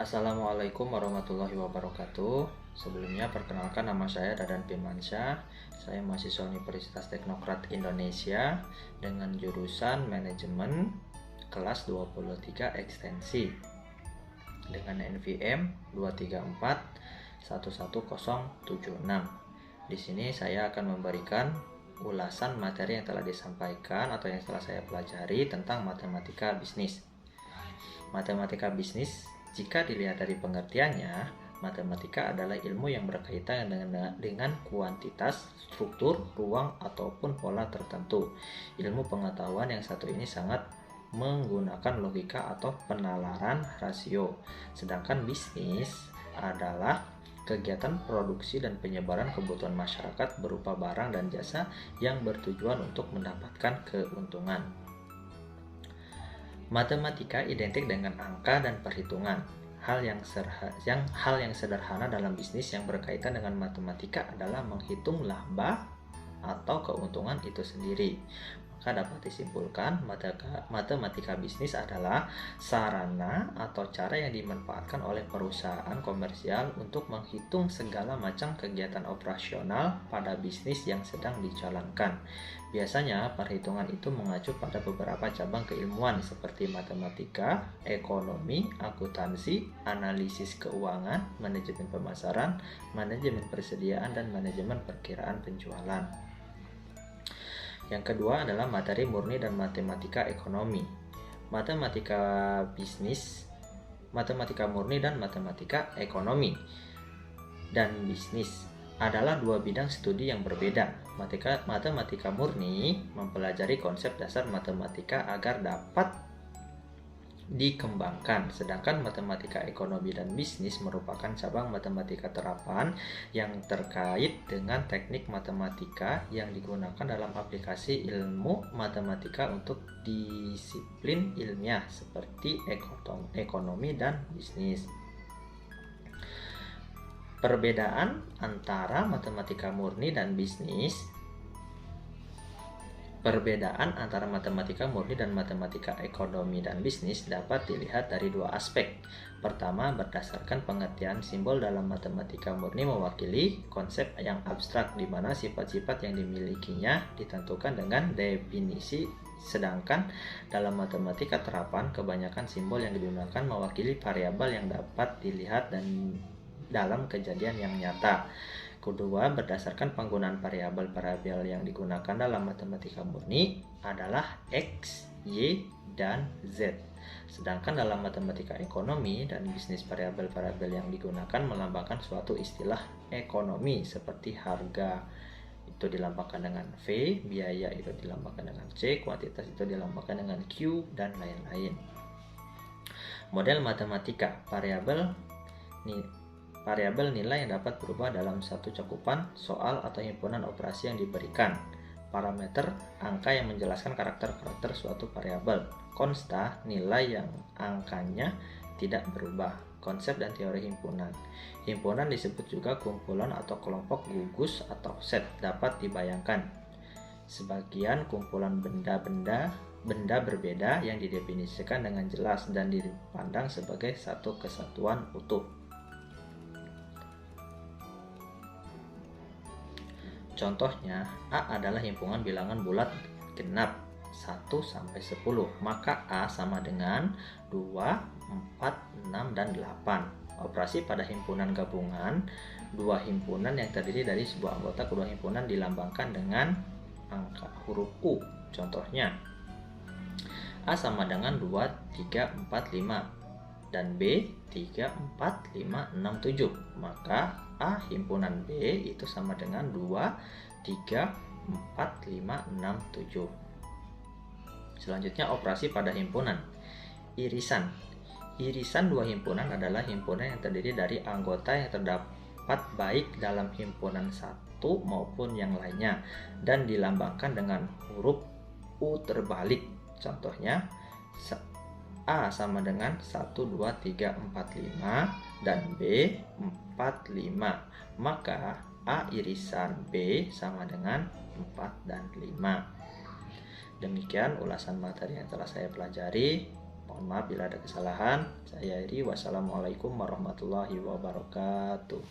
Assalamualaikum warahmatullahi wabarakatuh. Sebelumnya perkenalkan, nama saya Dadan Firmansyah. Saya mahasiswa Universitas Teknokrat Indonesia dengan jurusan Manajemen kelas 23 Ekstensi dengan NVM 234 11076. Di sini saya akan memberikan ulasan materi yang telah disampaikan atau yang telah saya pelajari tentang matematika bisnis. Matematika bisnis, jika dilihat dari pengertiannya, matematika adalah ilmu yang berkaitan dengan kuantitas, struktur, ruang, ataupun pola tertentu. Ilmu pengetahuan yang satu ini sangat menggunakan logika atau penalaran rasio. Sedangkan bisnis adalah kegiatan produksi dan penyebaran kebutuhan masyarakat berupa barang dan jasa yang bertujuan untuk mendapatkan keuntungan. Matematika identik dengan angka dan perhitungan. Hal yang sederhana dalam bisnis yang berkaitan dengan matematika adalah menghitung laba atau keuntungan itu sendiri. Maka dapat disimpulkan, matematika bisnis adalah sarana atau cara yang dimanfaatkan oleh perusahaan komersial untuk menghitung segala macam kegiatan operasional pada bisnis yang sedang dijalankan. Biasanya perhitungan itu mengacu pada beberapa cabang keilmuan seperti matematika, ekonomi, akuntansi, analisis keuangan, manajemen pemasaran, manajemen persediaan, dan manajemen perkiraan penjualan. Yang kedua adalah materi murni dan matematika ekonomi. Matematika bisnis, matematika murni dan matematika ekonomi dan bisnis adalah dua bidang studi yang berbeda. Matematika murni mempelajari konsep dasar matematika agar dapat dikembangkan, sedangkan matematika ekonomi dan bisnis merupakan cabang matematika terapan yang terkait dengan teknik matematika yang digunakan dalam aplikasi ilmu matematika untuk disiplin ilmiah seperti ekonomi dan bisnis. Perbedaan antara matematika murni dan bisnis. Perbedaan antara matematika murni dan matematika ekonomi dan bisnis dapat dilihat dari dua aspek. Pertama, berdasarkan pengertian simbol dalam matematika murni mewakili konsep yang abstrak di mana sifat-sifat yang dimilikinya ditentukan dengan definisi, sedangkan dalam matematika terapan kebanyakan simbol yang digunakan mewakili variabel yang dapat dilihat dan dalam kejadian yang nyata. Kedua, berdasarkan penggunaan variabel-variabel yang digunakan dalam matematika murni adalah X, Y, dan Z. Sedangkan dalam matematika ekonomi dan bisnis variabel-variabel yang digunakan melambangkan suatu istilah ekonomi seperti harga itu dilambangkan dengan V, biaya itu dilambangkan dengan C, kuantitas itu dilambangkan dengan Q, dan lain-lain. Model matematika, variabel nilai yang dapat berubah dalam satu cakupan soal atau himpunan operasi yang diberikan. Parameter, angka yang menjelaskan karakter-karakter suatu variabel. Konsta, nilai yang angkanya tidak berubah. Konsep dan teori himpunan. Himpunan disebut juga kumpulan atau kelompok gugus atau set. Dapat dibayangkan sebagian kumpulan benda berbeda yang didefinisikan dengan jelas dan dipandang sebagai satu kesatuan utuh. Contohnya, A adalah himpunan bilangan bulat genap 1 sampai 10, maka A sama dengan 2, 4, 6, dan 8. Operasi pada himpunan gabungan, dua himpunan yang terdiri dari sebuah anggota kedua himpunan dilambangkan dengan angka huruf U. Contohnya, A sama dengan 2, 3, 4, 5 dan B 3, 4, 5, 6, 7. Maka A himpunan B itu sama dengan 2, 3, 4, 5, 6, 7. Selanjutnya, operasi pada himpunan. Irisan. Irisan dua himpunan adalah himpunan yang terdiri dari anggota yang terdapat baik dalam himpunan satu maupun yang lainnya dan dilambangkan dengan huruf U terbalik. Contohnya, A sama dengan 1, 2, 3, 4, 5 dan B 4, 5. Maka A irisan B sama dengan 4 dan 5. Demikian ulasan materi yang telah saya pelajari. Mohon maaf bila ada kesalahan. Saya Iri, wassalamualaikum warahmatullahi wabarakatuh.